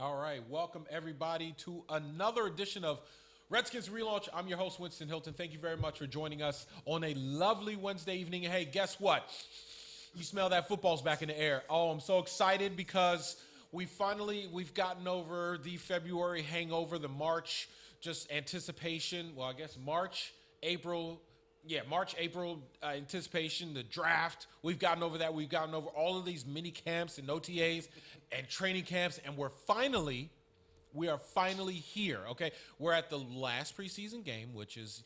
All right, welcome everybody to another edition of Redskins Relaunch. I'm your host, Winston Hilton. Thank you very much for joining us on a lovely Wednesday evening. Hey, guess what? You smell that football's back in the air. Oh, I'm so excited because we've gotten over the February hangover, the March just anticipation. Well, I guess March, April anticipation, the draft. We've gotten over that. We've gotten over all of these mini camps and OTAs and training camps, and we are finally here. Okay, we're at the last preseason game, which is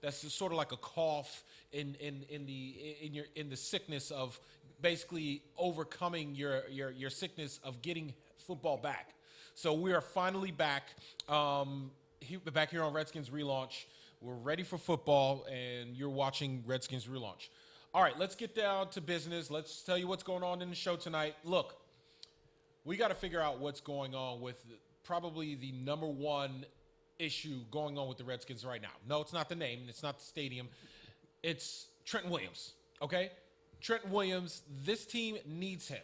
that's just sort of like a cough in the sickness of basically overcoming your sickness of getting football back. So we are finally back, back here on Redskins Relaunch. We're ready for football, and you're watching Redskins Relaunch. All right, let's get down to business. Let's tell you what's going on in the show tonight. Look, we got to figure out what's going on with probably the number one issue going on with the Redskins right now. No, it's not the name. It's not the stadium. It's Trenton Williams, okay? Trenton Williams, this team needs him.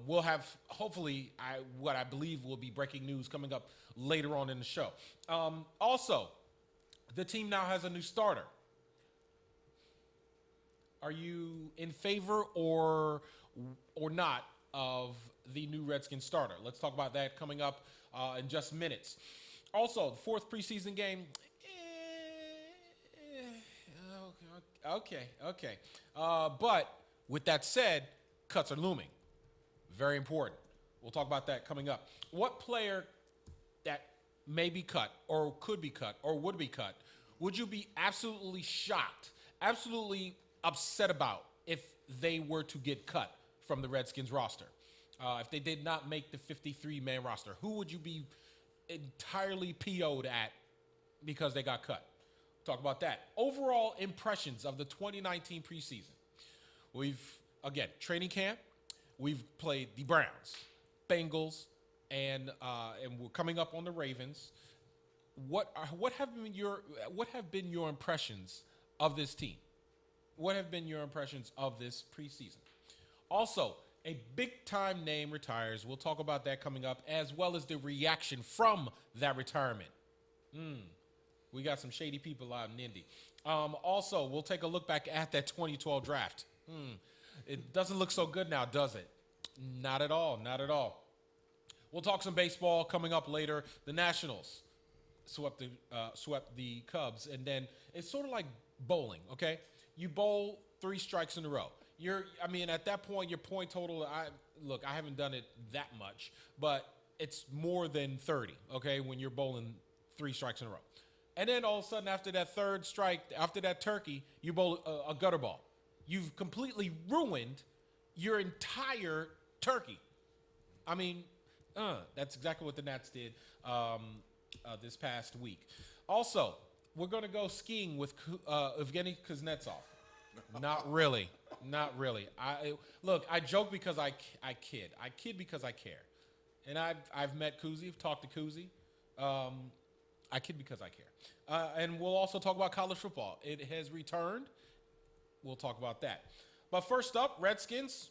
We'll have, hopefully, what I believe will be breaking news coming up later on in the show. Also, the team now has a new starter. Are you in favor or not of the new Redskins starter? Let's talk about that coming up in just minutes. Also, the fourth preseason game. Okay. But with that said, cuts are looming. Very important. We'll talk about that coming up. What player that may be cut or could be cut or would be cut would you be absolutely shocked, absolutely upset about if they were to get cut from the Redskins roster? If they did not make the 53-man roster, who would you be entirely PO'd at because they got cut? Talk about that. Overall impressions of the 2019 preseason. We've, again, training camp. We've played the Browns, Bengals, and we're coming up on the Ravens. What have been your impressions of this team? What have been your impressions of this preseason? Also, a big-time name retires. We'll talk about that coming up, as well as the reaction from that retirement. We got some shady people out in Indy. Also, we'll take a look back at that 2012 draft. It doesn't look so good now, does it? Not at all. Not at all. We'll talk some baseball coming up later. The Nationals swept the Cubs, and then it's sort of like bowling, okay? You bowl 3 strikes in a row. At that point, your point total, I haven't done it that much, but it's more than 30, okay, when you're bowling 3 strikes in a row. And then all of a sudden, after that third strike, after that turkey, you bowl a gutter ball. You've completely ruined your entire turkey. That's exactly what the Nats did this past week. Also, we're going to go skiing with Evgeny Kuznetsov. Not really. I joke because I kid. I kid because I care. And I've met Kuzi, I've talked to Kuzi. I kid because I care. And we'll also talk about college football. It has returned. We'll talk about that. But first up, Redskins,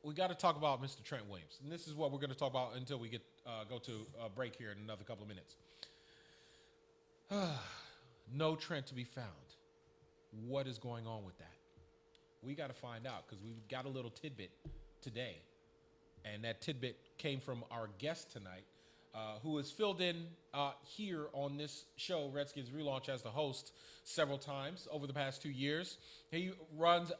we got to talk about Mr. Trent Williams. And this is what we're going to talk about until we go to a break here in another couple of minutes. No Trent to be found. What is going on with that? We got to find out because we've got a little tidbit today. And that tidbit came from our guest tonight, who has filled in here on this show, Redskins Relaunch, as the host several times over the past 2 years. He runs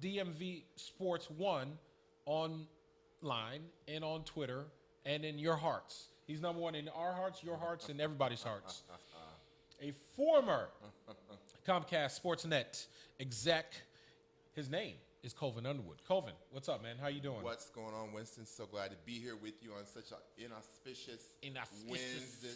DMV Sports 1 online and on Twitter and in your hearts. He's number one in our hearts, your hearts, and everybody's hearts. A former Comcast Sportsnet exec. His name is COLVIN Underwood. COLVIN, what's up, man? How you doing? What's going on, Winston? So glad to be here with you on such an inauspicious Wednesday's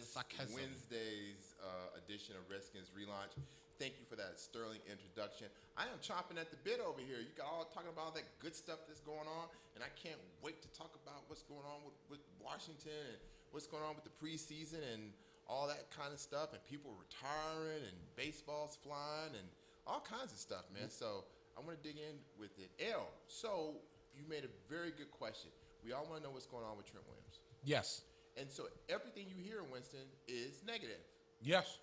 edition of Redskins Relaunch. Thank you for that sterling introduction. I am chomping at the bit over here. You got all talking about all that good stuff that's going on, and I can't wait to talk about what's going on with Washington and what's going on with the preseason and all that kind of stuff, and people retiring and baseball's flying and all kinds of stuff, man. So I want to dig in with it. So you made a very good question. We all want to know what's going on with Trent Williams. Yes. And so everything you hear in Winston is negative. Yes.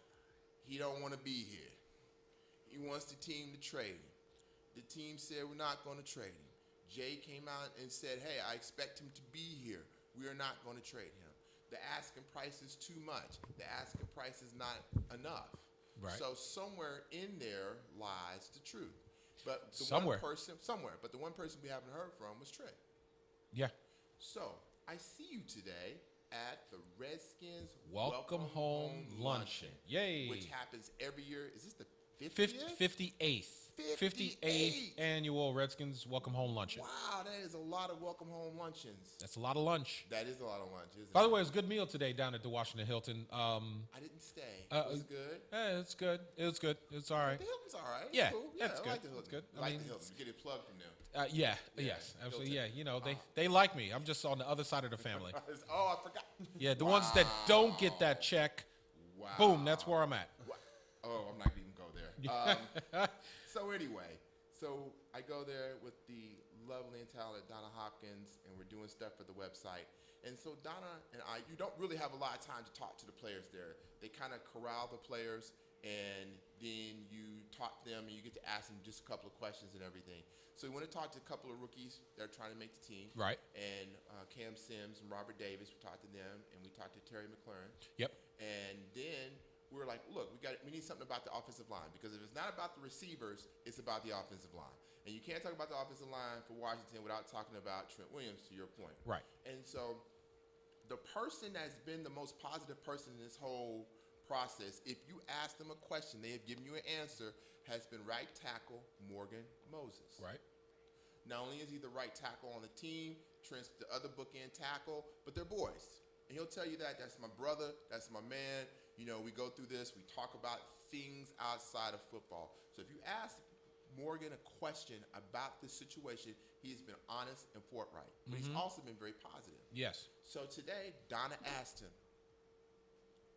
He don't want to be here. He wants the team to trade him. The team said we're not going to trade him. Jay came out and said, hey, I expect him to be here. We are not going to trade him. The asking price is too much. The asking price is not enough. Right. So somewhere in there lies the truth. But the Somewhere. But the one person we haven't heard from was Trent. Yeah. So I see you today at the Redskins Welcome Home Luncheon. Yay. Which happens every year. Is this the 50th? 58th. 58th annual Redskins Welcome Home Luncheon. Wow, that is a lot of welcome home luncheons. That's a lot of lunch. That is a lot of lunch, isn't it? By the way, it was a good meal today down at the Washington Hilton. I didn't stay. Was it good? It's good. It was good. It's all right. The Hilton's all right. It's Yeah, cool. that's I good. like the Hilton. That's good. I like the Hilton. Get it plugged from them. Yeah, Yeah, yes, absolutely. Hilton. Yeah, you know, they like me. I'm just on the other side of the family. Oh, I forgot. Yeah, the ones that don't get that check, Wow. boom, that's where I'm at. Oh, I'm not going to even go there. So anyway, I go there with the lovely and talented Donna Hopkins, and we're doing stuff for the website. And so Donna and I, you don't really have a lot of time to talk to the players there. They kind of corral the players, and then you talk to them, and you get to ask them just a couple of questions and everything. So we went to talk to a couple of rookies that are trying to make the team. Right. And Cam Sims and Robert Davis, we talked to them, and we talked to Terry McLaurin. Yep. And then we were like, look, we need something about the offensive line, because if it's not about the receivers, it's about the offensive line. And you can't talk about the offensive line for Washington without talking about Trent Williams, to your point. Right. And so the person that's been the most positive person in this whole process, if you ask them a question, they have given you an answer, has been right tackle Morgan Moses. Right. Not only is he the right tackle on the team, Trent's the other bookend tackle, but they're boys. And he'll tell you that's my brother, that's my man. You know, we go through this, we talk about things outside of football. So if you ask Morgan a question about this situation, he's been honest and forthright. But he's also been very positive. Yes. So today, Donna asked him,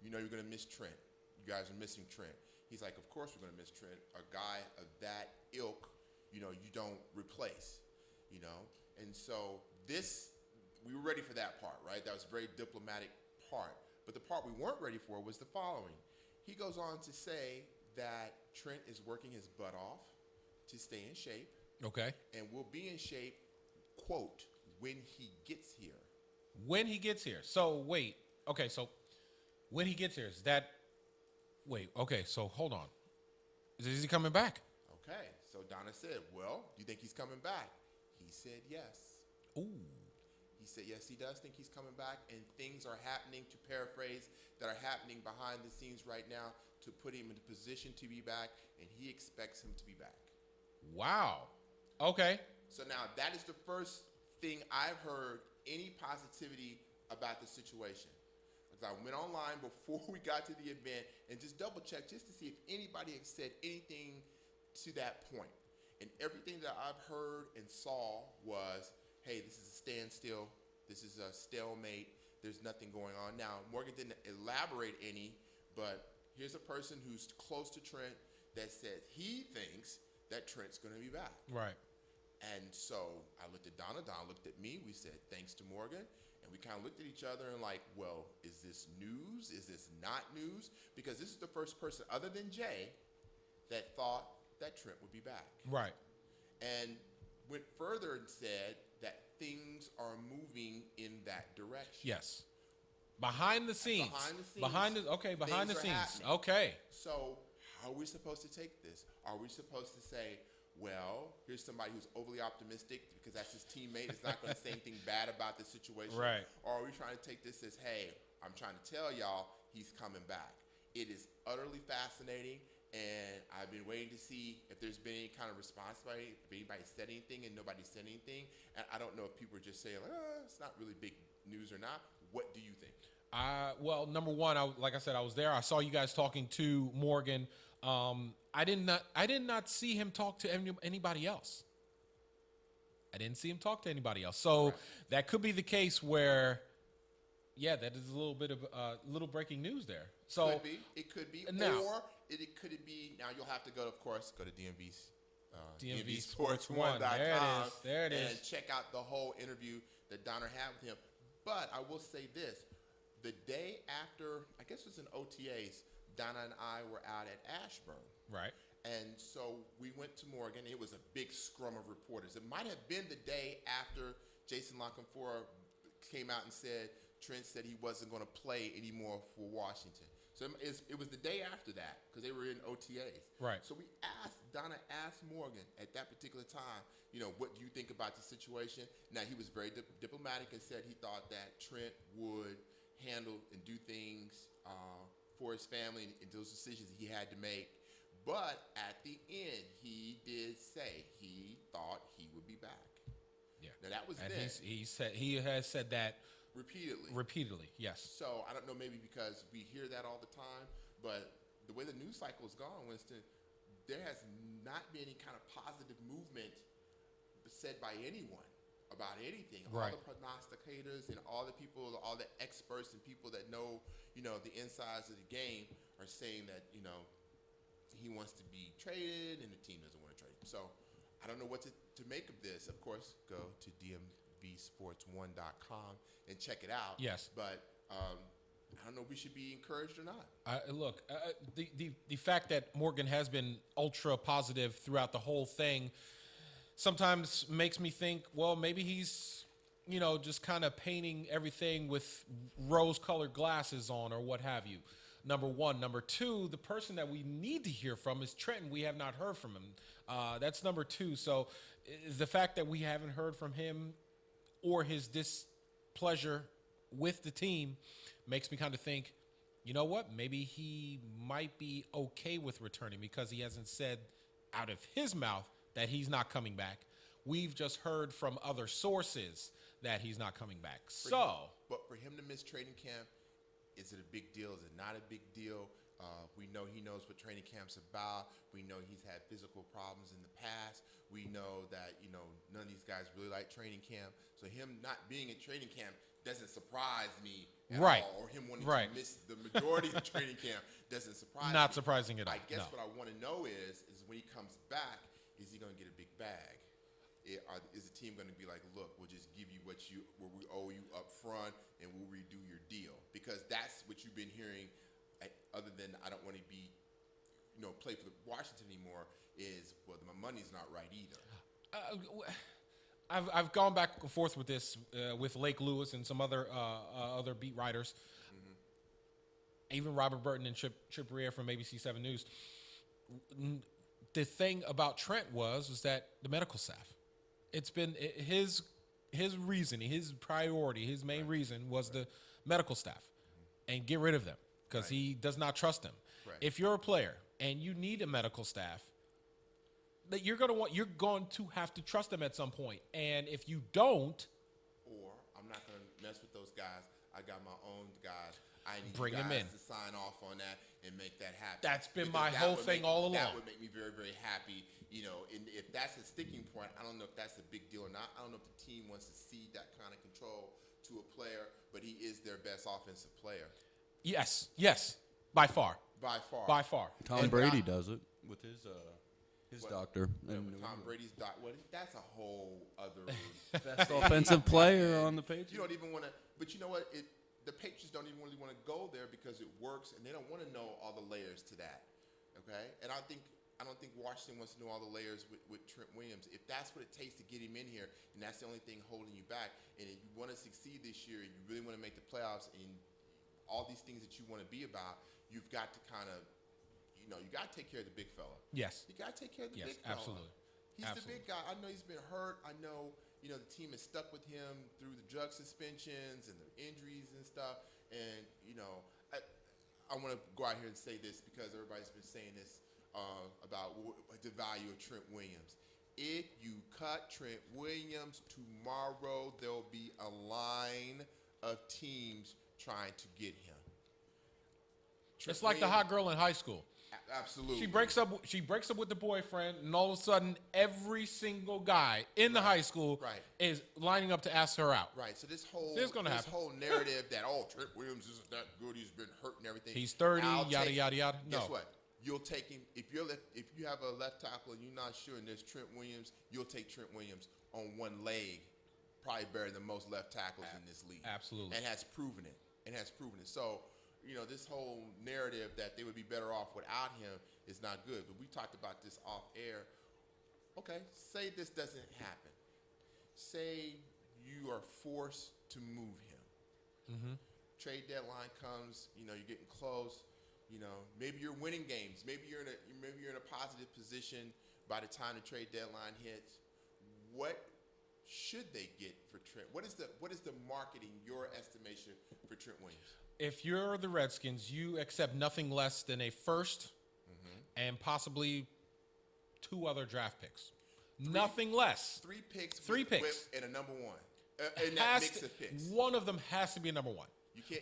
you know you're going to miss Trent. You guys are missing Trent. He's like, of course we're going to miss Trent. A guy of that ilk, you know, you don't replace, you know. And so we were ready for that part, right? That was a very diplomatic part. But the part we weren't ready for was the following. He goes on to say that Trent is working his butt off to stay in shape. Okay. And will be in shape, quote, when he gets here. When he gets here. So wait. Okay, so when he gets here, is that wait, okay, so hold on. Is he coming back? Okay. So Donna said, well, do you think he's coming back? He said yes. Ooh. He said, yes, he does think he's coming back, and things are happening, to paraphrase, that are happening behind the scenes right now to put him in a position to be back, and he expects him to be back. Wow. Okay. So now that is the first thing I've heard any positivity about the situation. Because I went online before we got to the event and just double checked just to see if anybody had said anything to that point. And everything that I've heard and saw was, hey, this is a standstill. This is a stalemate. There's nothing going on. Now, Morgan didn't elaborate any, but here's a person who's close to Trent that says he thinks that Trent's going to be back. Right. And so I looked at Donna. Donna looked at me. We said, thanks to Morgan. And we kind of looked at each other and like, well, is this news? Is this not news? Because this is the first person other than Jay that thought that Trent would be back. Right. And went further and said that things are moving in that direction. Yes. Behind the scenes. Behind the scenes. Behind the Things are scenes. happening. Okay. So how are we supposed to take this? Are we supposed to say, well, here's somebody who's overly optimistic because that's his teammate, is not going to say anything bad about the situation? Right. Or are we trying to take this as, hey, I'm trying to tell y'all he's coming back? It is utterly fascinating, and I've been waiting to see if there's been any kind of response by if anybody said anything, and nobody said anything. And I don't know if people are just saying, it's not really big news or not. What do you think? Well, number one, like I said, I was there. I saw you guys talking to Morgan. I did not see him talk to anybody else. I didn't see him talk to anybody else. So Right. that could be the case where, yeah, that is a little bit of little breaking news there. So Could be. It could be. Now- Or it could be. Now you'll have to go, of course, go to DMVSports1.com. DMVSports1.com. There it is. And check out the whole interview that Donner had with him. But I will say this. The day after, I guess it was in OTAs, Donna and I were out at Ashburn. Right. And so we went to Morgan. It was a big scrum of reporters. It might have been the day after Jason LaConfora came out and said, Trent said he wasn't going to play anymore for Washington. So it was the day after that because they were in OTAs. Right. So Donna asked Morgan at that particular time, what do you think about the situation? Now, he was very diplomatic and said he thought that Trent would handle and do things for his family and those decisions he had to make. But at the end, he did say he thought he would be back. Yeah. Now, that was and then. He has said that Repeatedly, yes. So I don't know, maybe because we hear that all the time, but the way the news cycle has gone, Winston, there has not been any kind of positive movement said by anyone about anything. Right. All the prognosticators and all the people, all the experts and people that know, the insides of the game are saying that, he wants to be traded and the team doesn't want to trade him. So I don't know what to make of this. Of course, go to DMVSTREAM.COM and check it out. Yes. But I don't know if we should be encouraged or not. Look, the fact that Morgan has been ultra positive throughout the whole thing sometimes makes me think, well, maybe he's, just kind of painting everything with rose-colored glasses on or what have you. Number one. Number two, the person that we need to hear from is Trenton. We have not heard from him. That's number two. So the fact that we haven't heard from him or his displeasure with the team makes me kind of think, you know what? Maybe he might be okay with returning because he hasn't said out of his mouth that he's not coming back. We've just heard from other sources that he's not coming back. But for him to miss training camp, is it a big deal? Is it not a big deal? We know he knows what training camp's about. We know he's had physical problems in the past. We know that, none of these guys really like training camp. So him not being at training camp doesn't surprise me at all. Or him wanting to miss the majority of training camp doesn't surprise me. Not surprising at all. I guess what I want to know is when he comes back, is he going to get a big bag? Is the team going to be like, look, we'll just give you what we owe you up front and we'll redo your deal? Because that's what you've been hearing, other than I don't want to be, play for Washington anymore, is, well, my money's not right either. I've gone back and forth with this with Lake Lewis and some other beat writers, even Robert Burton and Chip Rea from ABC 7 News. The thing about Trent was that the medical staff. It's been his reasoning, his priority, his main reason was the medical staff, and get rid of them because he does not trust them. Right. If you're a player and you need a medical staff, that you're going to have to trust them at some point. And if you don't, or I'm not going to mess with those guys. I got my own guys. I need bring you guys them in to sign off on that and make that happen. That's been Because my whole thing all along. That would make me very, very happy. And if that's a sticking point, I don't know if that's a big deal or not. I don't know if the team wants to cede that kind of control to a player, but he is their best offensive player. Yes, by far. Tom Brady does it with his doctor. Tom Brady's doctor. That's a whole other Best offensive player on the page. You don't even want to. But you know what? The Patriots don't even really want to go there because it works, and they don't want to know all the layers to that. Okay, and I don't think Washington wants to know all the layers with Trent Williams. If that's what it takes to get him in here, and that's the only thing holding you back, and if you want to succeed this year, and you really want to make the playoffs, and all these things that you want to be about, you've got to kind of, you got to take care of the big fella. Yes. You got to take care of the big fella. Absolutely. He's the big guy. I know he's been hurt. I know, the team is stuck with him through the drug suspensions and the injuries and stuff. And, I want to go out here and say this because everybody's been saying this about the value of Trent Williams. If you cut Trent Williams tomorrow, there'll be a line of teams trying to get him. It's like the hot girl in high school. Absolutely. She breaks up with the boyfriend, and all of a sudden, every single guy in the high school is lining up to ask her out. Right. So this whole narrative that Trent Williams isn't that good, he's been hurt and everything. He's 30, yada yada yada. No. Guess what? You'll take him if you have a left tackle and you're not sure, and there's Trent Williams. You'll take Trent Williams on one leg probably better than most left tackles in this league. Absolutely. And has proven it. So, this whole narrative that they would be better off without him is not good. But we talked about this off air. Okay, say this doesn't happen. Say you are forced to move him. Mm-hmm. Trade deadline comes. You're getting close. Maybe you're winning games. Maybe you're in a positive position by the time the trade deadline hits. What should they get for Trent? What is the marketing, your estimation, for Trent Williams? If you're the Redskins, you accept nothing less than a first and possibly 2 other draft picks. Nothing less. 3 picks. 3 picks. And a number 1. In that mix of picks. One of them has to be a number 1.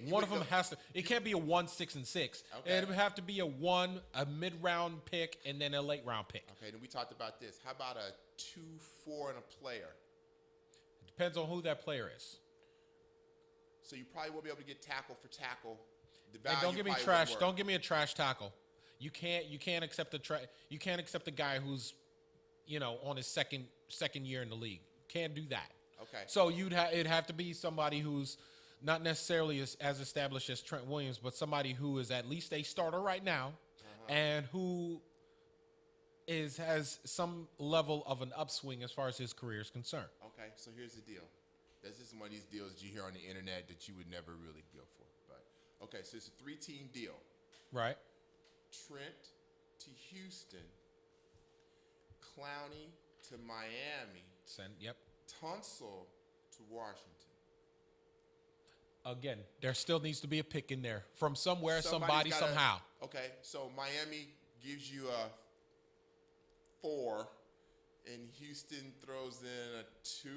One of them has to. It can't be a 1, 6, and 6. Okay. It would have to be a mid-round pick, and then a late-round pick. Okay, then we talked about this. How about a 2, 4, and a player? It depends on who that player is. So you probably won't be able to get tackle for tackle. And don't give me trash. Don't give me a trash tackle. You can't accept you can't accept a guy who's, on his second year in the league. Can't do that. Okay. So it'd have to be somebody who's not necessarily as established as Trent Williams, but somebody who is at least a starter right now, and who has some level of an upswing as far as his career is concerned. Okay, so here's the deal. This is one of these deals that you hear on the internet that you would never really go for. But okay, so it's a 3-team deal. Right. Trent to Houston, Clowney to Miami, Yep. Tunsil to Washington. Again, there still needs to be a pick in there from somewhere, somebody, somehow. Okay, so Miami gives you a 4, and Houston throws in a 2?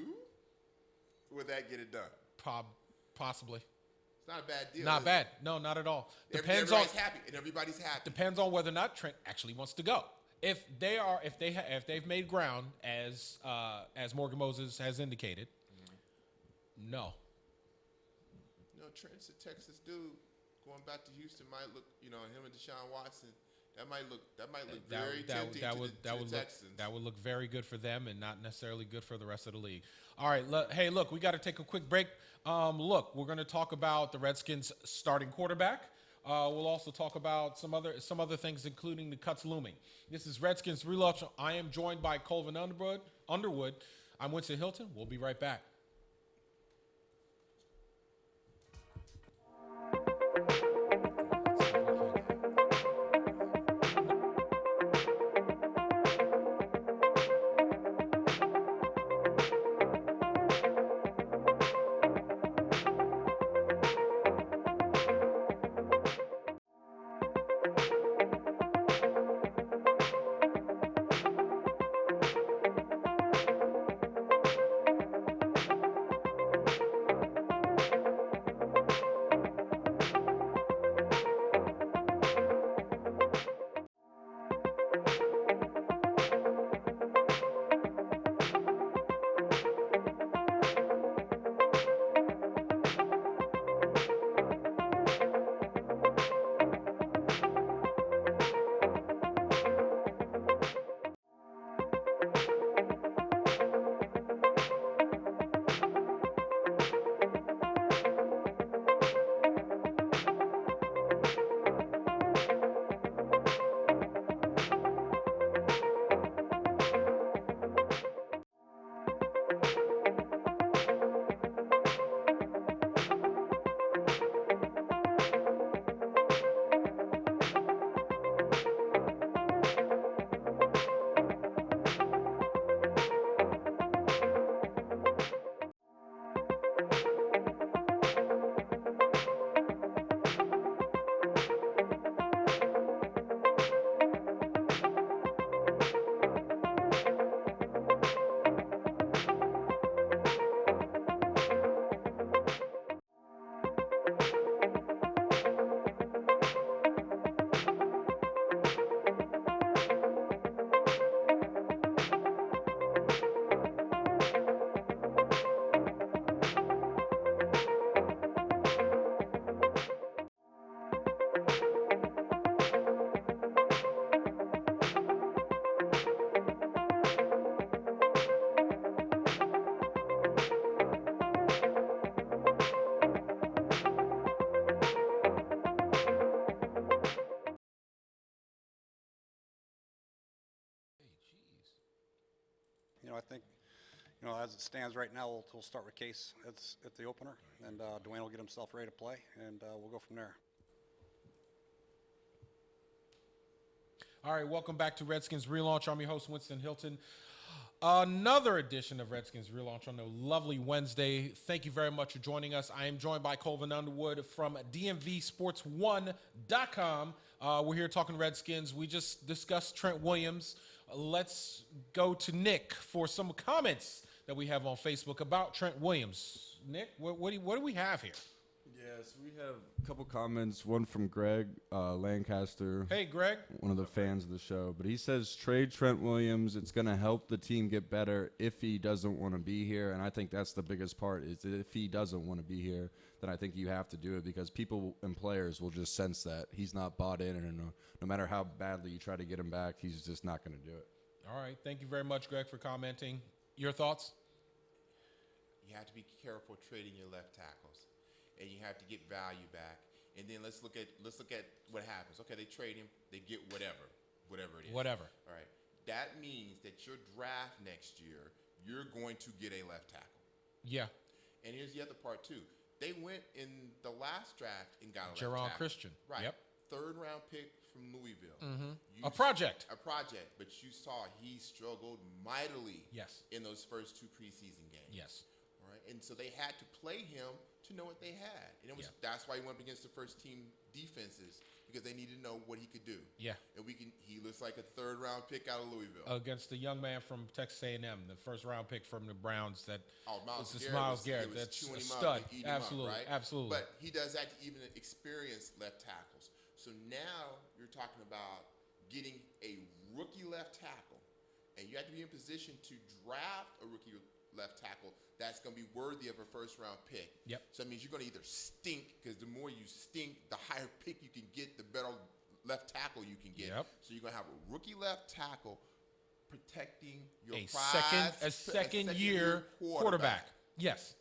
Would that get it done? Possibly. It's not a bad deal. Not bad. No, not at all. Everybody's happy, and everybody's happy. Depends on whether or not Trent actually wants to go. If they've made ground as Morgan Moses has indicated, no. Trent's a Texas dude. Going back to Houston might look, him and Deshaun Watson. That might look very tempting to the Texans. That would look very good for them and not necessarily good for the rest of the league. All right, look, we got to take a quick break. Look, we're going to talk about the Redskins starting quarterback. We'll also talk about some other things, including the cuts looming. This is Redskins Relaunch. I am joined by Colvin Underwood. I'm Winston Hilton. We'll be right back. I think, as it stands right now, we'll start with Case at the opener, and Dwayne will get himself ready to play, and we'll go from there. All right, welcome back to Redskins Relaunch. I'm your host, Winston Hilton. Another edition of Redskins Relaunch on a lovely Wednesday. Thank you very much for joining us. I am joined by Colvin Underwood from DMVSTREAM.COM. We're here talking Redskins. We just discussed Trent Williams. Let's go to Nick for some comments that we have on Facebook about Trent Williams. Nick, what do we have here? Yes, we have a couple comments. One from Greg Lancaster. Hey, Greg. One of the fans of the show. But he says, trade Trent Williams. It's going to help the team get better if he doesn't want to be here. And I think that's the biggest part, is that if he doesn't want to be here, then I think you have to do it, because people and players will just sense that he's not bought in. And no matter how badly you try to get him back, he's just not going to do it. All right. Thank you very much, Greg, for commenting. Your thoughts? You have to be careful trading your left tackles, and you have to get value back. And then let's look at what happens. Okay, they trade him, they get whatever it is. Whatever. All right. That means that your draft next year, you're going to get a left tackle. Yeah. And here's the other part too. They went in the last draft and got a left Jerron tackle. Christian. Right. Yep. Third round pick from Louisville. A project. But you saw he struggled mightily. Yes. In those first two preseason games. Yes. All right. And so they had to play him to know what they had. And that's why he went up against the first team defenses, because they needed to know what he could do. Yeah. And he looks like a third round pick out of Louisville. Against the young man from Texas A&M, the first round pick from the Browns. Miles Garrett. That's a stud. Absolutely. Right? Absolutely. But he does that to even experienced left tackles. So now you're talking about getting a rookie left tackle, and you have to be in position to draft a rookie left tackle that's going to be worthy of a first-round pick. Yep. So that means you're going to either stink, because the more you stink, the higher pick you can get, the better left tackle you can get. Yep. So you're going to have a rookie left tackle protecting your second year quarterback. Yes.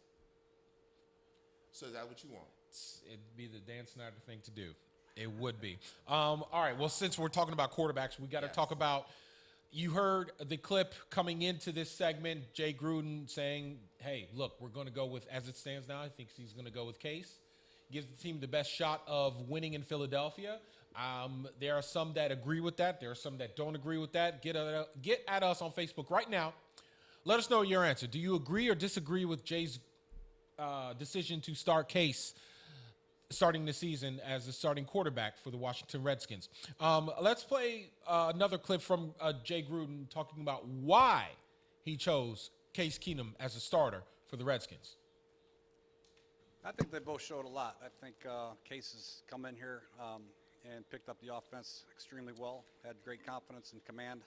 So is that what you want? It'd be the Dan Snyder thing to do. It would be. All right. Well, since we're talking about quarterbacks, we got to talk about. You heard the clip coming into this segment, Jay Gruden saying, hey, look, we're going to go with, as it stands now, I think he's going to go with Case. Gives the team the best shot of winning in Philadelphia. There are some that agree with that. There are some that don't agree with that. Get at us on Facebook right now. Let us know your answer. Do you agree or disagree with Jay's decision to start Case starting the season as the starting quarterback for the Washington Redskins? Let's play another clip from Jay Gruden talking about why he chose Case Keenum as a starter for the Redskins. I think they both showed a lot. I think Case has come in here and picked up the offense extremely well, had great confidence and command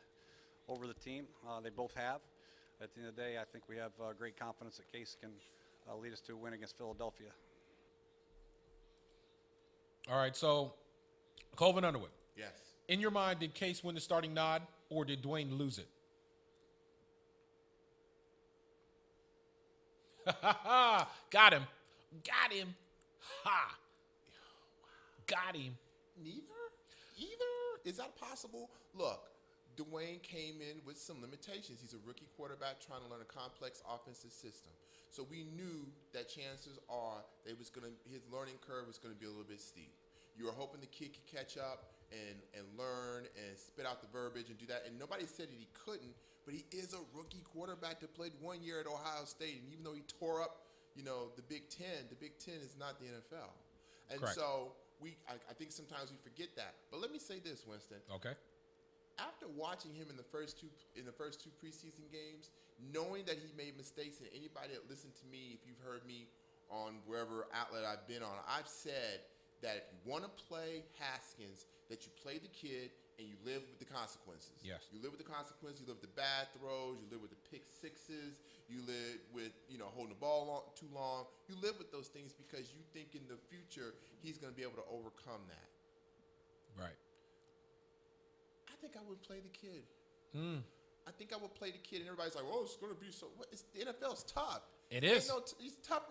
over the team. They both have. At the end of the day, I think we have great confidence that Case can lead us to a win against Philadelphia. All right, so Colvin Underwood. Yes. In your mind, did Case win the starting nod, or did Dwayne lose it? Got him. Ha. Got him. Neither? Either? Is that possible? Look, Dwayne came in with some limitations. He's a rookie quarterback trying to learn a complex offensive system. So we knew that chances are that his learning curve was going to be a little bit steep. You were hoping the kid could catch up and learn and spit out the verbiage and do that. And nobody said that he couldn't, but he is a rookie quarterback that played 1 year at Ohio State. And even though he tore up, the Big Ten is not the NFL. And Correct. so I think sometimes we forget that. But let me say this, Winston. Okay. After watching him in the first two preseason games, knowing that he made mistakes, and anybody that listened to me, if you've heard me on wherever outlet I've been on, I've said that if you want to play Haskins, that you play the kid and you live with the consequences. Yes. You live with the consequences. You live with the bad throws. You live with the pick sixes. You live with holding the ball too long. You live with those things because you think in the future he's going to be able to overcome that. Right. I think I would play the kid. I think I would play the kid, and everybody's like, "Oh, it's going to be so." The NFL's tough. It is. It's tough.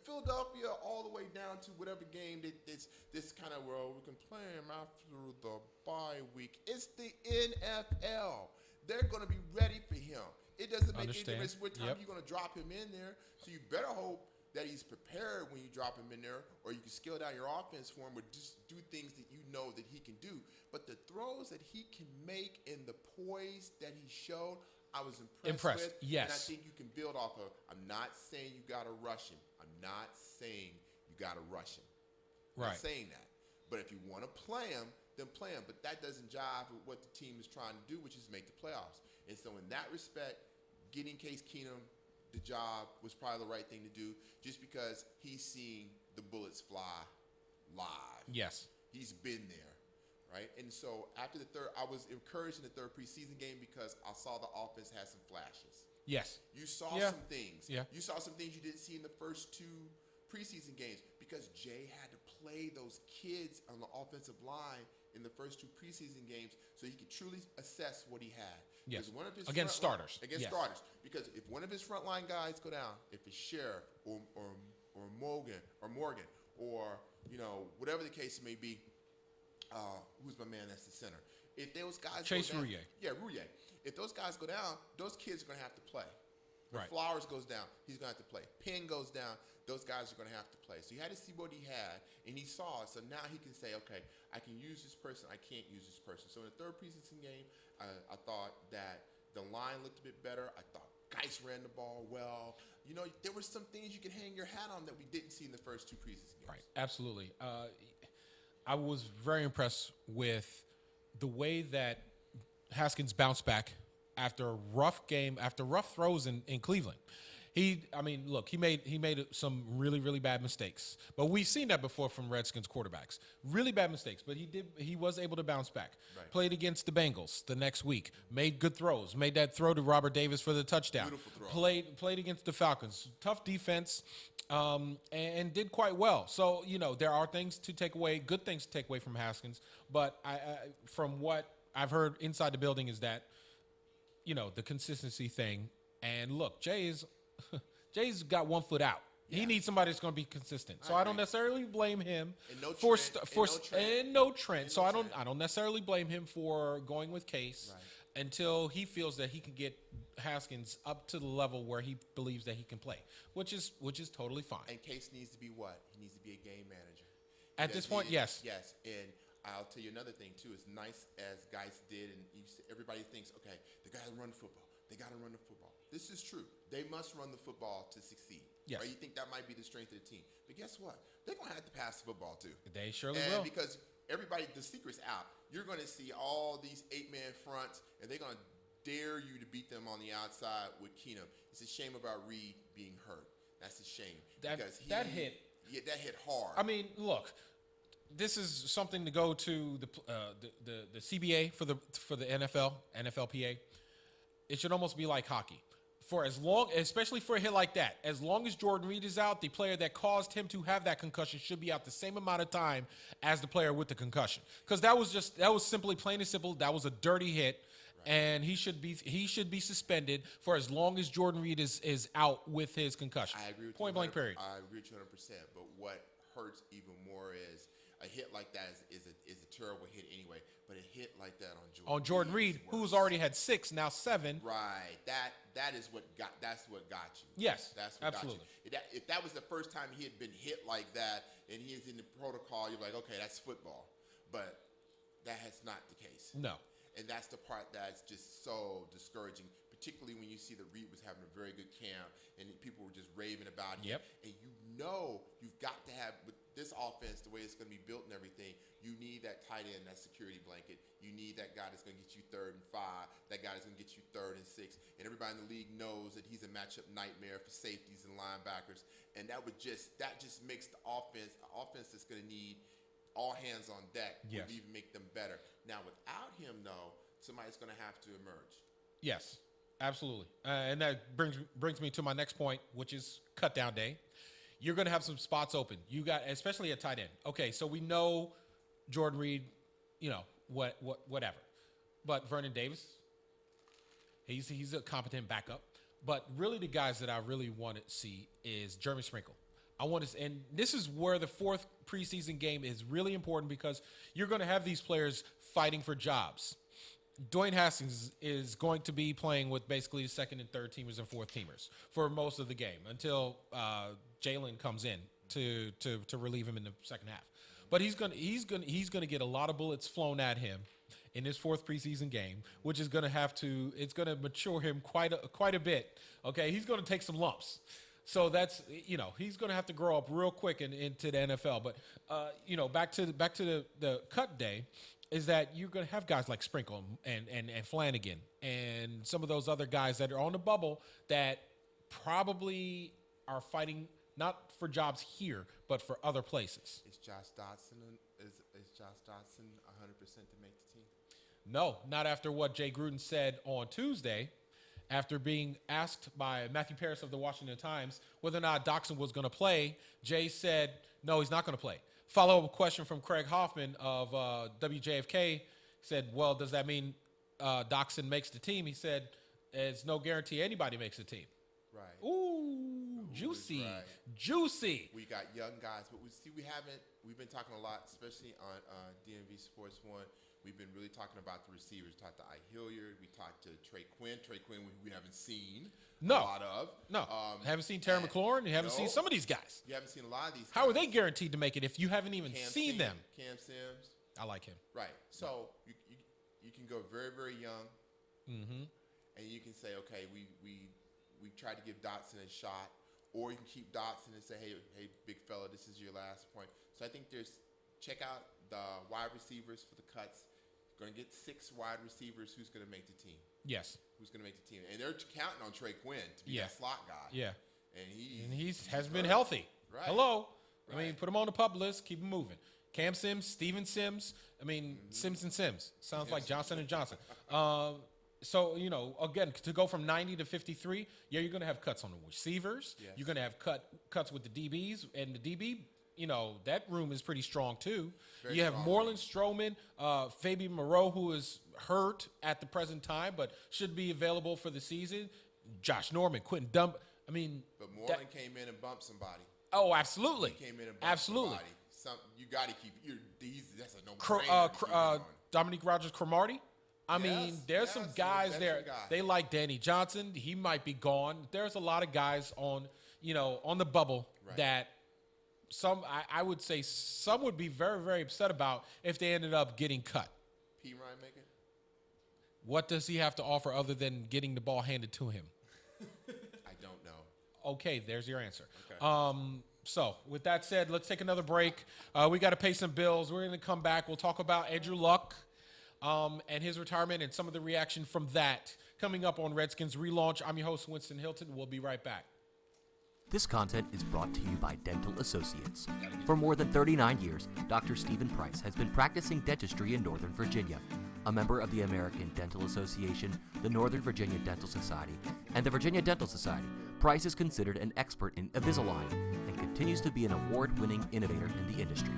Philadelphia, all the way down to whatever game this kind of we can play him after the bye week. It's the NFL. They're going to be ready for him. It doesn't make any Understand. difference what time Yep. you're going to drop him in there. So you better hope that he's prepared when you drop him in there, or you can scale down your offense for him, or just do things that you know that he can do. But the throws that he can make and the poise that he showed, I was impressed with. Yes. And I think you can build off of. I'm not saying you got to rush him. I'm not saying you got to rush him. I'm Right. not saying that. But if you want to play him, then play him. But that doesn't jive with what the team is trying to do, which is make the playoffs. And so in that respect, getting Case Keenum the job was probably the right thing to do, just because he's seen the bullets fly live. Yes. He's been there, right? And so after the third, I was encouraged in the third preseason game because I saw the offense had some flashes. Yes. You saw Yeah. some things. Yeah. You saw some things you didn't see in the first two preseason games because Jay had to play those kids on the offensive line in the first two preseason games so he could truly assess what he had. Yes. Because one of his Against starters. Against Yes. starters. Because if one of his frontline guys go down, if it's Sheriff or Morgan or whatever the case may be, who's my man that's the center? If those guys Chase go down, Rouillet. Yeah, Rouillet. If those guys go down, those kids are going to have to play. If Right. Flowers goes down, he's going to have to play. Penn goes down, those guys are going to have to play. So he had to see what he had, and he saw it. So now he can say, okay, I can use this person, I can't use this person. So in the third preseason game, I thought that the line looked a bit better. I thought Geis ran the ball well. There were some things you could hang your hat on that we didn't see in the first two preseason games. Right, absolutely. I was very impressed with the way that Haskins bounced back after a rough game, after rough throws in Cleveland. He made some really, really bad mistakes. But we've seen that before from Redskins quarterbacks. Really bad mistakes, but he was able to bounce back. Right. Played against the Bengals the next week. Made good throws. Made that throw to Robert Davis for the touchdown. Beautiful throw. Played against the Falcons. Tough defense, and did quite well. So, there are things to take away, good things to take away from Haskins. But from what I've heard inside the building is that, the consistency thing. And look, Jay's got 1 foot out. He needs somebody that's going to be consistent. So I don't necessarily blame him And no for Trent. no Trent. And So no I Trent. don't necessarily blame him for going with Case until he feels that he can get Haskins up to the level where he believes that he can play, which is totally fine. And Case needs to be what? He needs to be a game manager. At this point, yes. Yes, and I'll tell you another thing, too. As nice as Geis did, and everybody thinks, okay, they got to run football. They got to run the football. This is true. They must run the football to succeed. Yes. Right? You think that might be the strength of the team. But guess what? They're going to have to pass the football, too. They surely And will. because the secret's out. You're going to see all these 8-man fronts, and they're going to dare you to beat them on the outside with Keenum. It's a shame about Reed being hurt. That's a shame. That hit. Yeah, that hit hard. I mean, look, this is something to go to the CBA for the NFL, NFLPA. It should almost be like hockey. For as long, especially for a hit like that, as long as Jordan Reed is out, the player that caused him to have that concussion should be out the same amount of time as the player with the concussion. Because that was simply plain and simple. That was a dirty hit, and he should be suspended for as long as Jordan Reed is out with his concussion. I agree with Point you. blank period. I agree with you 100%. But what hurts even more is a hit like that is a terrible hit anyway. But a hit like that on Jordan Reed, is who's worse. already had 6, now 7. Right. That's what got you. Yes, That's what absolutely. got you. If that was the first time he had been hit like that and he is in the protocol, you're like, okay, that's football. But that is not the case. No. And that's the part that's just so discouraging, particularly when you see that Reed was having a very good camp and people were just raving about him. Yep. And you've got to have, with this offense, the way it's going to be built and everything, you need that tight end, that security blanket. You need that guy that's going to get you 3rd and 5, that guy that's going to get you 3rd and 6. And everybody in the league knows that he's a matchup nightmare for safeties and linebackers. And that just makes the offense that's going to need all hands on deck, Yes. would even make them better. Now, without him, though, somebody's going to have to emerge. Yes, absolutely. And that brings me to my next point, which is cut down day. You're going to have some spots open. You got, especially at tight end. Okay, so we know Jordan Reed, whatever. But Vernon Davis, he's a competent backup. But really the guys that I really want to see is Jeremy Sprinkle. And this is where the 4th preseason game is really important because you're going to have these players fighting for jobs. Dwayne Haskins is going to be playing with basically the second and third teamers and fourth teamers for most of the game until Jalen comes in to relieve him in the second half. But he's gonna get a lot of bullets flown at him in his fourth preseason game, which is gonna mature him quite a bit. Okay, he's gonna take some lumps. So that's, he's going to have to grow up real quick into the NFL. But, back to the cut day is that you're going to have guys like Sprinkle and Flanagan and some of those other guys that are on the bubble that probably are fighting not for jobs here, but for other places. Is Josh Dotson 100% to make the team? No, not after what Jay Gruden said on Tuesday. After being asked by Matthew Paris of the Washington Times whether or not Dotson was going to play, Jay said, no, he's not going to play. Follow-up question from Craig Hoffman of WJFK said, well, does that mean Dotson makes the team? He said, there's no guarantee anybody makes the team. Right. Ooh, juicy, right. Juicy. We got young guys, but we've been talking a lot, especially on DMV Sports One. We've been really talking about the receivers. We talked to Hilliard. We talked to Trey Quinn. We haven't seen a lot of. No, haven't seen Terry McLaurin. You haven't seen some of these guys. You haven't seen a lot of these guys. How are they guaranteed to make it if you haven't even seen them? Cam Sims. I like him. Right. So you can go very, very young, and you can say, okay, we tried to give Dotson a shot, or you can keep Dotson and say, hey, big fella, this is your last point. So I think check out the wide receivers for the cuts. Going to get 6 wide receivers. Who's going to make the team? Yes. Who's going to make the team? And they're counting on Trey Quinn to be that slot guy. Yeah. And he has been healthy. Right. Hello. Right. I mean, put him on the PUP list. Keep him moving. Cam Sims, Steven Sims. I mean, Sims and Sims. Sounds like Johnson and Johnson. So, again, to go from 90 to 53, you're going to have cuts on the receivers. Yes. You're going to have cuts with the DBs. And the DB, that room is pretty strong, too. Very you have strong. Moreland Strowman, Fabian Moreau, who is hurt at the present time, but should be available for the season. Josh Norman, Quentin Dump. I mean. But Moreland came in and bumped somebody. Oh, absolutely. He came in and bumped somebody. You got to keep that's a no-brainer. Dominique Rogers-Cromartie. I mean, there's some guys there. They like Danny Johnson. He might be gone. There's a lot of guys on the bubble that I would say some would be very, very upset about if they ended up getting cut. P. Ryan make it? What does he have to offer other than getting the ball handed to him? I don't know. Okay, there's your answer. Okay. So with that said, let's take another break. We got to pay some bills. We're going to come back. We'll talk about Andrew Luck and his retirement and some of the reaction from that coming up on Redskins Relaunch. I'm your host, Winston Hilton. We'll be right back. This content is brought to you by Dental Associates. For more than 39 years, Dr. Stephen Price has been practicing dentistry in Northern Virginia. A member of the American Dental Association, the Northern Virginia Dental Society, and the Virginia Dental Society, Price is considered an expert in Invisalign and continues to be an award-winning innovator in the industry.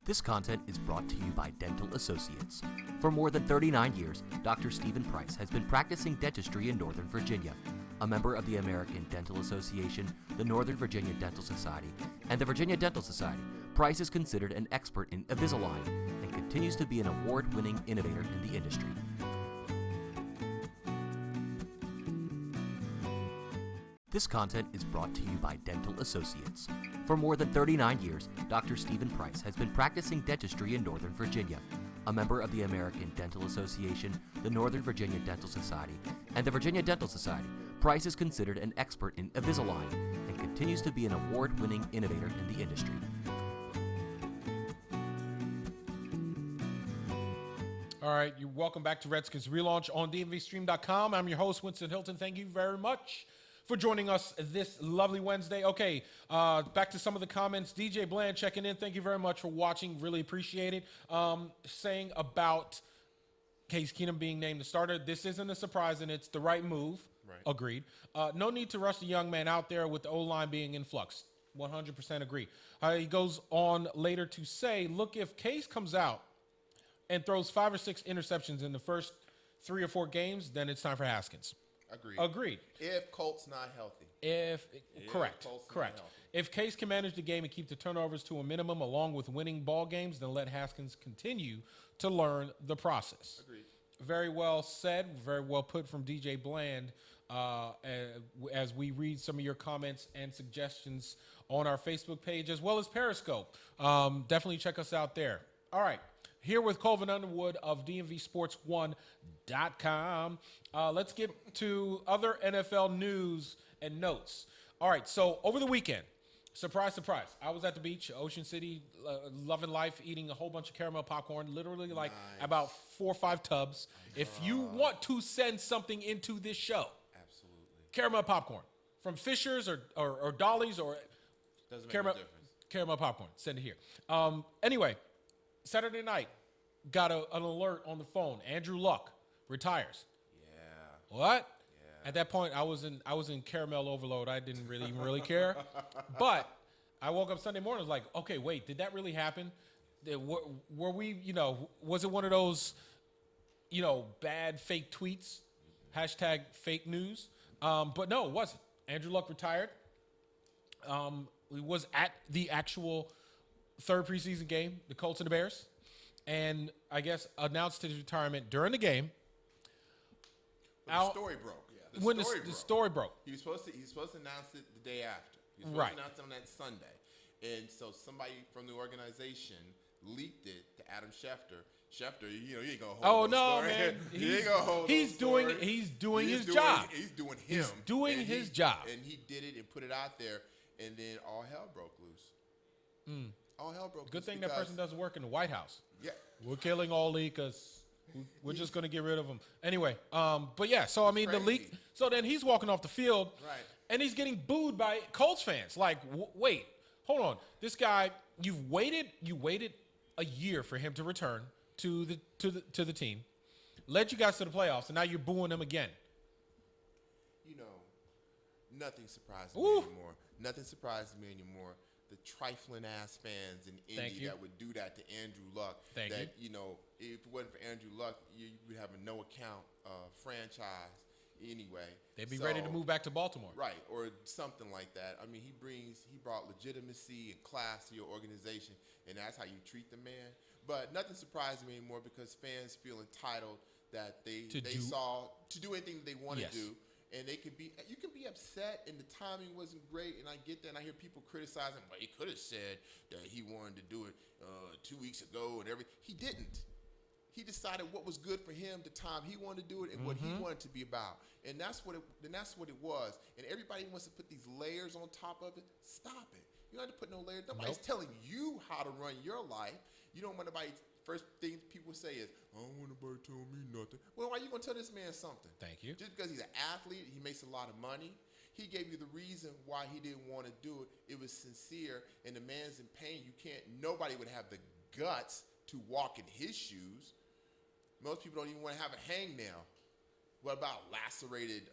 This content is brought to you by Dental Associates. For more than 39 years, Dr. Stephen Price has been practicing dentistry in Northern Virginia. A member of the American Dental Association, the Northern Virginia Dental Society, and the Virginia Dental Society, Price is considered an expert in Invisalign and continues to be an award-winning innovator in the industry. This content is brought to you by Dental Associates. For more than 39 years, Dr. Stephen Price has been practicing dentistry in Northern Virginia. A member of the American Dental Association, the Northern Virginia Dental Society, and the Virginia Dental Society, Price is considered an expert in Invisalign and continues to be an award-winning innovator in the industry. All right, you're welcome back to Redskins Relaunch on DMVSTREAM.COM. I'm your host, Winston Hilton. Thank you very much for joining us this lovely Wednesday. Okay, back to some of the comments. DJ Bland checking in. Thank you very much for watching. Really appreciate it. Saying about Case Keenum being named the starter, this isn't a surprise and it's the right move. Right. Agreed. No need to rush the young man out there with the O-line being in flux. 100% agree. He goes on later to say, look, if Case comes out and throws 5 or 6 interceptions in the first 3 or 4 games, then it's time for Haskins. Agreed. If Colt's not healthy. Correct. Colts not Correct. healthy. If Case can manage the game and keep the turnovers to a minimum along with winning ball games, then let Haskins continue to learn the process. Agreed. Very well said. Very well put from DJ Bland. As we read some of your comments and suggestions on our Facebook page as well as Periscope. Definitely check us out there. All right. Here with Colvin Underwood of DMVSTREAM.COM. Let's get to other NFL news and notes. All right, so over the weekend, surprise, surprise, I was at the beach, Ocean City, loving life, eating a whole bunch of caramel popcorn, literally like about 4 or 5 tubs. If you want to send something into this show, Absolutely. caramel popcorn from Fisher's or Dolly's or Doesn't make caramel, a difference. caramel popcorn, send it here. Anyway, Saturday night, got an alert on the phone. Andrew Luck retires. Yeah. What? Yeah. At that point, I was in caramel overload. I didn't really care. But I woke up Sunday morning. I was like, okay, wait, did that really happen? Were we, was it one of those, bad fake tweets? Hashtag fake news. But no, it wasn't. Andrew Luck retired. He was at the actual third preseason game, the Colts and the Bears. And I guess announced his retirement during the game. The story broke. Yeah, The story broke. He was supposed to announce it the day after. He was supposed Right. to announce it on that Sunday. And so somebody from the organization leaked it to Adam Schefter. Schefter, he ain't gonna hold. Oh no no, story. man! He ain't gonna hold. He's no doing story. his He's job. He's doing him. He's doing And his job. And he did it and put it out there, and then all hell broke loose. All hell broke loose. Good thing that because- person doesn't work in the White House. Yeah. We're killing Oli because we're just going to get rid of him. Anyway, but yeah, so I mean, the leak. crazy. So then he's walking off the field. Right. And he's getting booed by Colts fans. Like, wait, hold on. This guy, you waited a year for him to return to the team, led you guys to the playoffs, and now you're booing him again. Nothing surprises Ooh. me anymore. Nothing surprises me anymore. The trifling ass fans in Thank Indy you. that would do that to Andrew Luck. Thank that, if it wasn't for Andrew Luck, you would have a no account franchise anyway. They'd be ready to move back to Baltimore. Right, or something like that. I mean, he brought legitimacy and class to your organization, and that's how you treat the man. But nothing surprises me anymore because fans feel entitled that they saw to do anything they want Yes. to do. And you can be upset, and the timing wasn't great, and I get that. And I hear people criticizing, well, he could have said that he wanted to do it 2 weeks ago and everything. He didn't. He decided what was good for him, the time he wanted to do it, and what he wanted to be about. And that's what it was. And everybody wants to put these layers on top of it. Stop it. You don't have to put no layers. Nobody's telling you how to run your life. You don't want nobody. First thing people say is, I don't want nobody telling me nothing. Well, why are you going to tell this man something? Thank you. Just because he's an athlete, he makes a lot of money. He gave you the reason why he didn't want to do it. It was sincere, and the man's in pain. Nobody would have the guts to walk in his shoes. Most people don't even want to have a hangnail. What about lacerated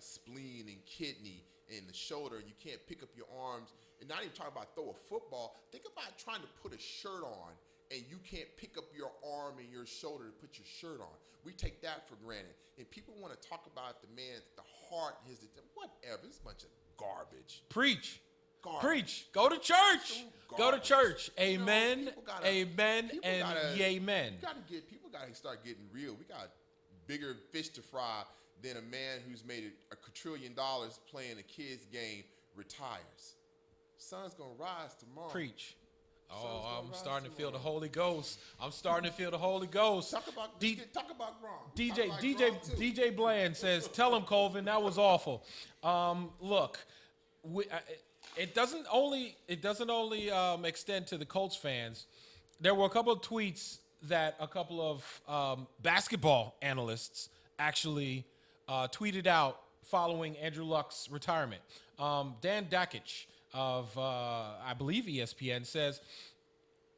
spleen and kidney and the shoulder, and you can't pick up your arms? And not even talking about throw a football. Think about trying to put a shirt on, and you can't pick up your arm and your shoulder to put your shirt on. We take that for granted. And people want to talk about the man's, the heart, whatever. It's a bunch of garbage. Preach. Garbage. Preach. Go to church. Go to Garbage. church. Amen. People gotta- Amen. people And gotta- amen. People got to start getting real. We got bigger fish to fry than a man who's made a quadrillion dollars playing a kid's game retires. Sun's going to rise tomorrow. Preach. Oh, gonna I'm rise starting to feel the tomorrow. Holy Ghost. I'm starting to feel the Holy Ghost. Talk about Gronk. DJ Talk about DJ Gronk, too. DJ Bland says, "Tell him, Colvin, that was awful." Look, it doesn't only extend to the Colts fans. There were a couple of tweets that a couple of basketball analysts actually tweeted out following Andrew Luck's retirement. Dan Dakich of I believe ESPN says,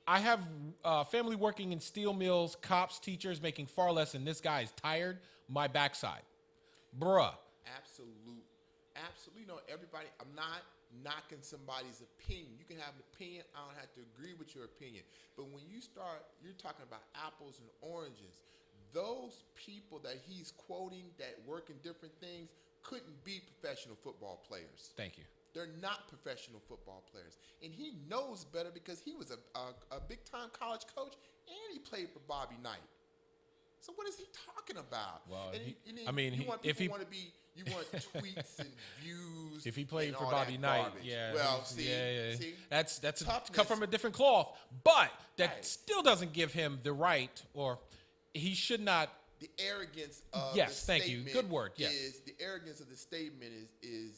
I have family working in steel mills, cops, teachers making far less, and this guy is tired. My backside. Bruh. Absolutely. Everybody, I'm not knocking somebody's opinion. You can have an opinion. I don't have to agree with your opinion. But when you're talking about apples and oranges, those people that he's quoting that work in different things couldn't be professional football players. Thank you. They're not professional football players. And he knows better because he was a big-time college coach and he played for Bobby Knight. So what is he talking about? Well, you want tweets and views. If he played and for all Bobby that Knight, garbage. yeah. Well, yeah. see, that's toughness. cut from a different cloth. But that Right. still doesn't give him the right, or he should not. The arrogance of Yes, the thank you. statement Good word, yes. is the arrogance of the statement is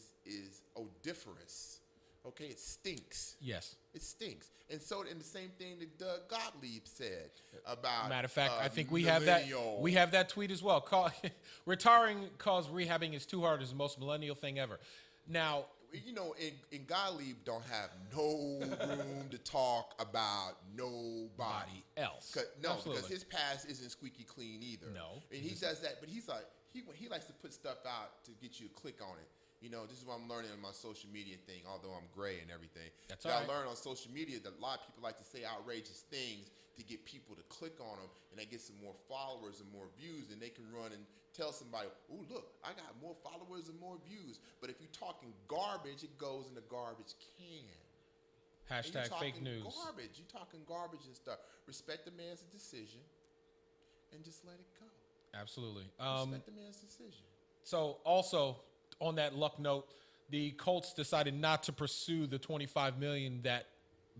odiferous. Okay, it stinks. Yes. It stinks. And the same thing that Doug Gottlieb said about. Matter of fact, I think we have that. millennial. We have that tweet as well. Retiring cause rehabbing is too hard is the most millennial thing ever. Now, And Gottlieb don't have no room to talk about nobody else. Because Absolutely. his past isn't squeaky clean either. No. And he does that, but he's like he likes to put stuff out to get you to click on it. This is what I'm learning on my social media thing, although I'm gray and everything. That's I all right. learned on social media that a lot of people like to say outrageous things to get people to click on them, and they get some more followers and more views, and they can run and tell somebody, "Oh, look, I got more followers and more views." But if you're talking garbage, it goes in the garbage can. And you're hashtag fake talking news. Garbage. You're talking garbage and stuff. Respect the man's decision, and just let it go. Absolutely. Respect the man's decision. So also on that luck note, the Colts decided not to pursue the $25 million that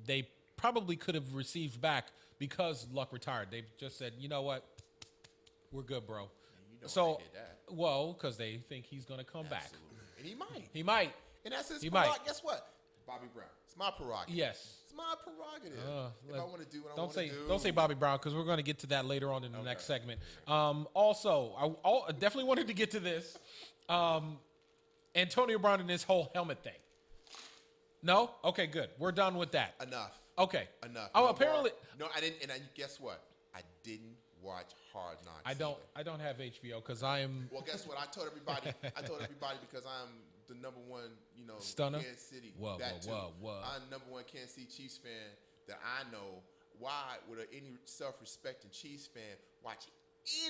they probably could have received back because Luck retired. They just said, you know what, we're good, bro. Why they did that. Well, because they think he's going to come back. Absolutely. And he might. He might. And that's his He prerogative. might. Guess what? Bobby Brown. It's my prerogative. Yes. It's my prerogative. If I want to do what I Don't want to do. don't say Bobby Brown because we're going to get to that later on in the next segment. Also, I definitely wanted to get to this. Antonio Brown and his whole helmet thing. No? Okay, good. We're done with that. Enough. Okay. Enough. Oh, No apparently. more. No, I didn't. And guess what? I didn't watch Hard Knocks. I don't. either. I don't have HBO because I am. Well, guess what? I told everybody because I'm the number one, Stunner? Kansas City. Whoa, that too. whoa. I'm number one Kansas City Chiefs fan that I know. Why would any self-respecting Chiefs fan watch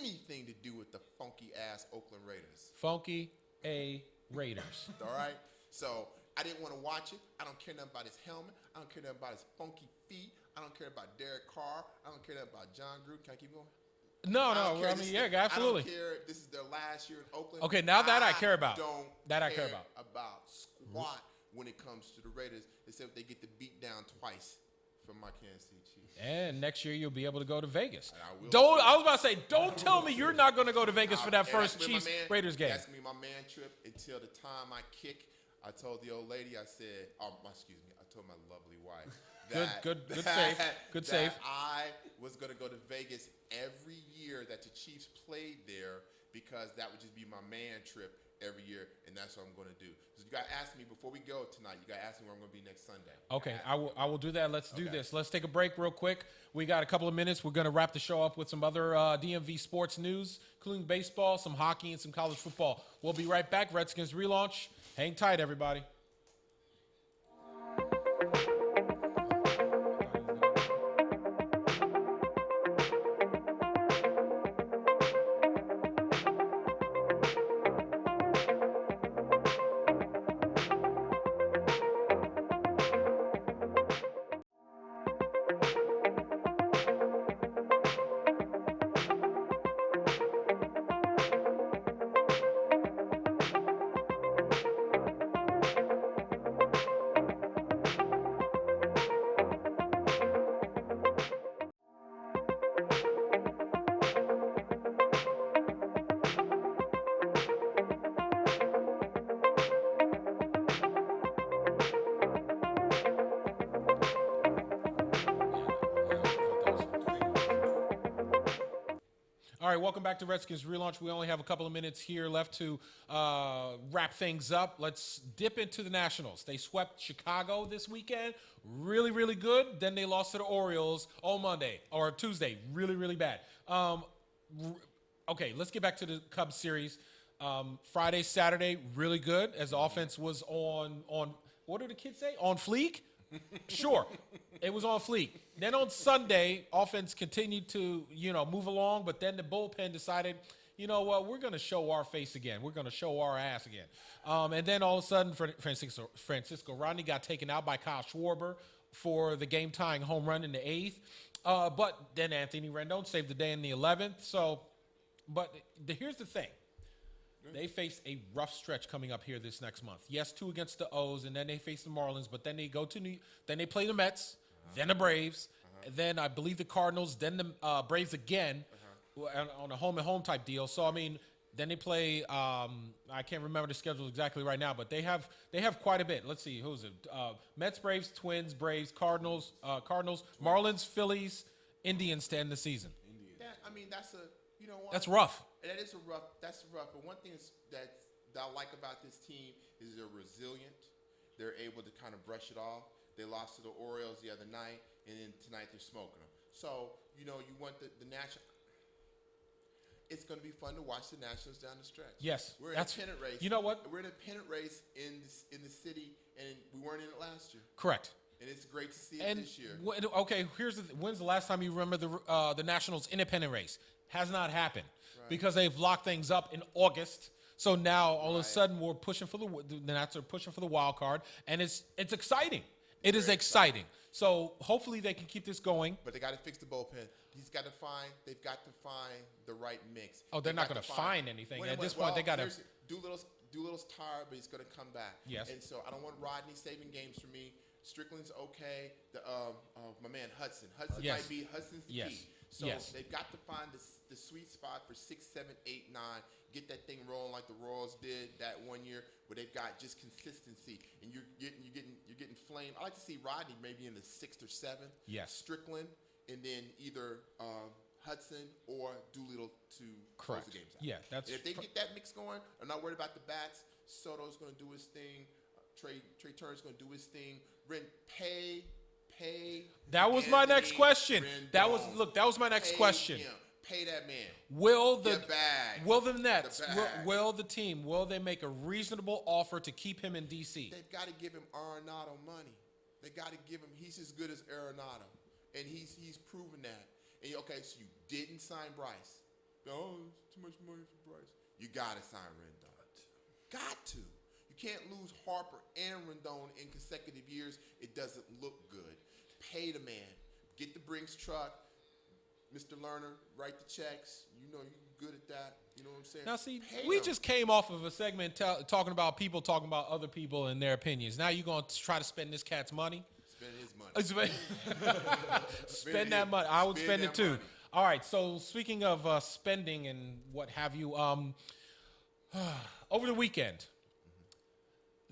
anything to do with the funky ass Oakland Raiders? Funky A Raiders. All right. So I didn't want to watch it. I don't care nothing about his helmet. I don't care nothing about his funky feet. I don't care about Derek Carr. I don't care nothing about John Gruden. Can I keep going? No. don't care. I mean, yeah, absolutely. I don't care if this is their last year in Oakland. Okay, now that I care about. Don't That I care care about. about squat when it comes to the Raiders, except they get to beat down twice from my Kansas City Chiefs. And next year you'll be able to go to Vegas. And I will. Don't. I was about to say, don't tell me you're not going to go to Vegas for that And first that's been my Chiefs Raiders game. That's me, my man trip until the time I kick. I told the old lady, I said, I told my lovely wife. Good save. Good save. I was going to go to Vegas every year that the Chiefs played there because that would just be my man trip every year, and that's what I'm going to do. So you got to ask me before we go tonight. You got to ask me where I'm going to be next Sunday. Okay, I will do that. Let's do Okay. this. Let's take a break real quick. We got a couple of minutes. We're going to wrap the show up with some other DMV sports news, including baseball, some hockey, and some college football. We'll be right back. Redskins Relaunch. Hang tight, everybody. All right, welcome back to Redskins Relaunch. We only have a couple of minutes here left to wrap things up. Let's dip into the Nationals. They swept Chicago this weekend. Really, really good. Then they lost to the Orioles on Monday or Tuesday. Really, really bad. Okay, let's get back to the Cubs series. Friday, Saturday, really good as the offense was on what do the kids say? On fleek? Sure, it was on fleek. Then on Sunday, offense continued to, move along, but then the bullpen decided, you know what, we're going to show our face again. We're going to show our ass again. And then all of a sudden, Francisco Rodney got taken out by Kyle Schwarber for the game-tying home run in the 8th. But then Anthony Rendon saved the day in the 11th. Here's the thing. They face a rough stretch coming up here this next month. Yes, 2 against the O's, and then they face the Marlins, but then they go to then they play the Mets, then the Braves, then I believe the Cardinals, then the Braves again on a home-and-home type deal. So, I mean, then they play I can't remember the schedule exactly right now, but they have quite a bit. Let's see, who's it? Mets, Braves, Twins, Braves, Cardinals, Marlins, Phillies, Indians to end the season. That's what? That's rough. That's rough. But one thing that I like about this team is they're resilient. They're able to kind of brush it off. They lost to the Orioles the other night, and then tonight they're smoking them. So, you want the national. It's going to be fun to watch the Nationals down the stretch. Yes. We're in a pennant race. You know what? We're in a pennant race in the city, and we weren't in it last year. Correct. And it's great to see it this year. Okay, when's the last time you remember the Nationals independent race? Has not happened because they've locked things up in August. So now all of a sudden we're pushing for the Nats are pushing for the wild card, and it's exciting. It is exciting. So hopefully they can keep this going. But they got to fix the bullpen. They've got to find the right mix. Oh, they're not going to find anything at this point. They got to. Doolittle's tired, but he's going to come back. Yes. And so I don't want Rodney saving games for me. Strickland's okay. My man Hudson. Hudson's the key. So they've got to find the sweet spot for 6, 7, 8, 9. Get that thing rolling like the Royals did that one year, where they've got just consistency, and you're getting flamed. I like to see Rodney maybe in the 6th or 7th. Yes. Strickland, and then either Hudson or Doolittle to close the games out. Yeah, that's. And if they get that mix going, I'm not worried about the bats. Soto's going to do his thing. Trey Turner's going to do his thing. Pay. That was my next question. That was my next question. Pay that man. Will the Nets, will the team, will they make a reasonable offer to keep him in D.C.? They've got to give him Arenado money. They got to give him. He's as good as Arenado, and he's proven that. And so you didn't sign Bryce. Oh, it's too much money for Bryce. You got to sign Rendon. Got to. You can't lose Harper and Rendon in consecutive years. It doesn't look good. Pay the man. Get the Brinks truck. Mr. Lerner, write the checks. You're good at that. You know what I'm saying? Now, see, we just came off of a segment talking about people talking about other people and their opinions. Now you're going to try to spend this cat's money? Spend his money. Spend that money. I would spend it too. Money. All right, so speaking of spending and what have you, over the weekend,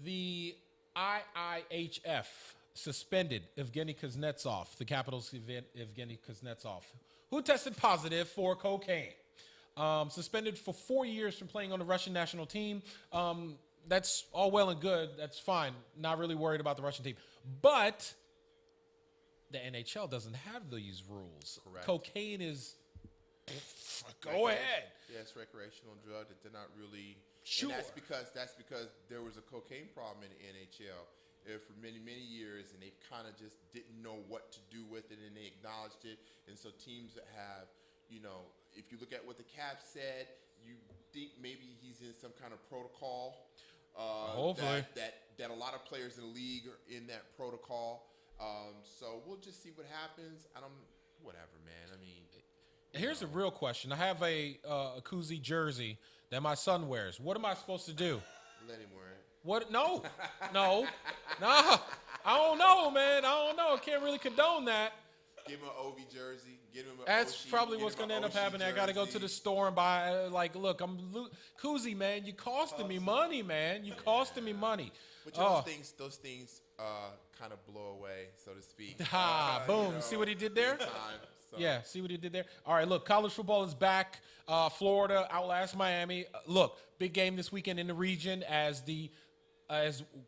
the IIHF suspended Evgeny Kuznetsov, the Capitals' Evgeny Kuznetsov, who tested positive for cocaine. Suspended for 4 years from playing on the Russian national team. That's all well and good. That's fine. Not really worried about the Russian team. But the NHL doesn't have these rules. Correct. Cocaine is... Go ahead. Yeah, it's a recreational drug that they're not really... Sure. And that's because there was a cocaine problem in the NHL for many, many years, and they kind of just didn't know what to do with it, and they acknowledged it. And so teams that have, if you look at what the Caps said, you think maybe he's in some kind of protocol. Hopefully. That a lot of players in the league are in that protocol. So we'll just see what happens. Whatever, man. I mean. Here's the real question. I have a Kuzi jersey that my son wears. What am I supposed to do? Let him wear it. What? No. I don't know, man. I don't know. Can't really condone that. Give him an OV jersey. That's probably what's going to end up happening. I got to go to the store and buy, look, Kuzi, man, you costing me money, man. You costing me money. But those things kind of blow away, so to speak. Boom. See what he did there? So. Yeah, see what he did there? All right, look, college football is back. Florida outlasts Miami. Look, big game this weekend in the region as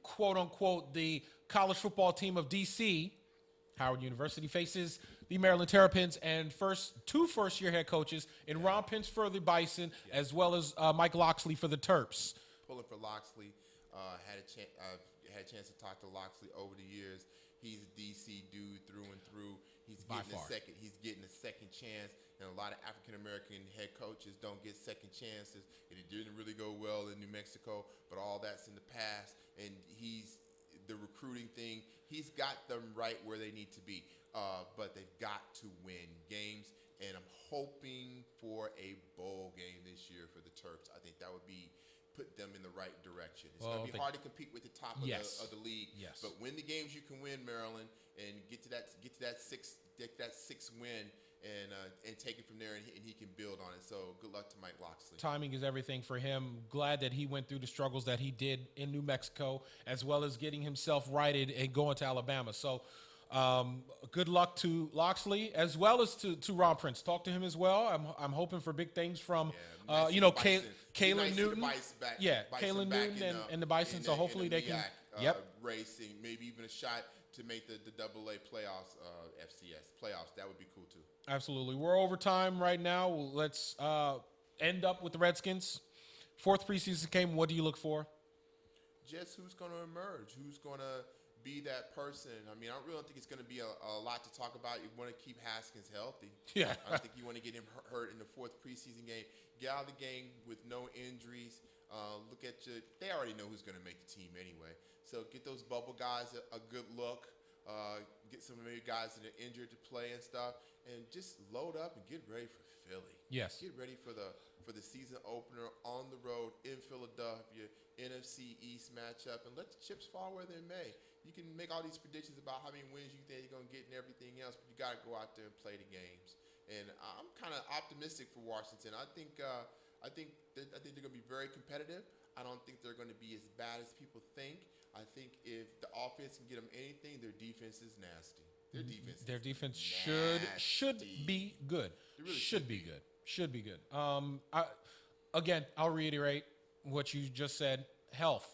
quote-unquote the college football team of D.C., Howard University, faces the Maryland Terrapins and two first-year head coaches in Ron Pence for the Bison as well as Mike Loxley for the Terps. Pulling for Loxley. Had a chance to talk to Loxley over the years. he's a DC dude through and through. He's By getting far. He's getting a second chance, and a lot of African American head coaches don't get second chances. And it didn't really go well in New Mexico, but all that's in the past. And he's the recruiting thing. He's got them right where they need to be, but they've got to win games. And I'm hoping for a bowl game this year for the Terps. I think that would be put them in the right direction. It's going to be hard to compete with the top of the league. Yes. But win the games you can win, Maryland, and get to that sixth win, and take it from there, and he can build on it. So good luck to Mike Loxley. Timing is everything for him. Glad that he went through the struggles that he did in New Mexico, as well as getting himself righted and going to Alabama. So good luck to Loxley, as well as to Ron Prince. Talk to him as well. I'm hoping for big things from Kalen Newton. Kalen Newton and the Bison. So hopefully they can racing, maybe even a shot to make the AA playoffs, FCS playoffs. That would be cool too. Absolutely. We're overtime right now. Let's end up with the Redskins. 4th preseason game. What do you look for? Just who's going to emerge? Who's going to be that person? I mean, I really don't think it's going to be a lot to talk about. You want to keep Haskins healthy. Yeah. I don't think you want to get him hurt in the 4th preseason game. Get out of the game with no injuries. Look at they already know who's going to make the team anyway. So get those bubble guys a good look. Get some maybe guys that are injured to play and stuff, and just load up and get ready for Philly. Yes. Get ready for the season opener on the road in Philadelphia, NFC East matchup, and let the chips fall where they may. You can make all these predictions about how many wins you think you're going to get and everything else, but you got to go out there and play the games. And I'm kind of optimistic for Washington. I think they're going to be very competitive. I don't think they're going to be as bad as people think. I think if the offense can get them anything, their defense is nasty. Their defense should be good. Really should be good. Should be good. I'll reiterate what you just said. Health.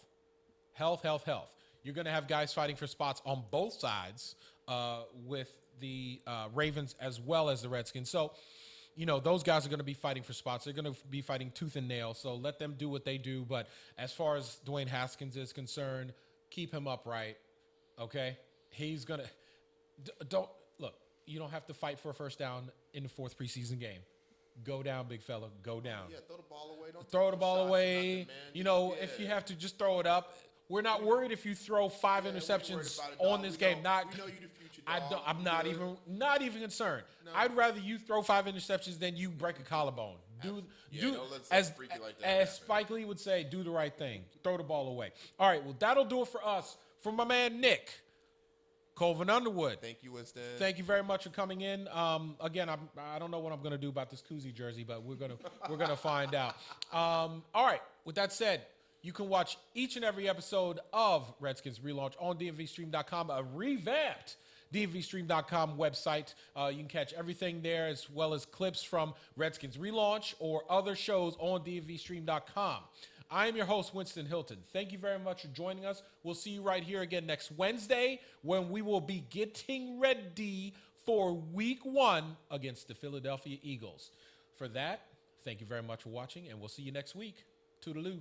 You're going to have guys fighting for spots on both sides with the Ravens as well as the Redskins. So, those guys are going to be fighting for spots. They're going to be fighting tooth and nail. So let them do what they do. But as far as Dwayne Haskins is concerned, keep him upright. Okay? He's going to you don't have to fight for a first down in the 4th preseason game. Go down, big fella. Go down. Yeah, throw the ball away. Don't throw take the no ball shots, away. nothing, man. If you have to just throw it up. We're not worried if you throw 5 interceptions on this game. We know you the future, dog. I'm not even concerned. No. I'd rather you throw 5 interceptions than you break a collarbone. As Spike Lee would say, do the right thing. Throw the ball away. All right, well, that'll do it for us. For my man Nick, Colvin Underwood. Thank you, Winston. Thank you very much for coming in. Again, I don't know what I'm gonna do about this koozie jersey, but we're gonna find out. All right. With that said, you can watch each and every episode of Redskins Relaunch on DMVSTREAM.com, a revamped DMVSTREAM.com website. You can catch everything there, as well as clips from Redskins Relaunch or other shows on DMVSTREAM.com. I am your host, Winston Hilton. Thank you very much for joining us. We'll see you right here again next Wednesday, when we will be getting ready for Week 1 against the Philadelphia Eagles. For that, thank you very much for watching, and we'll see you next week. Toodaloo.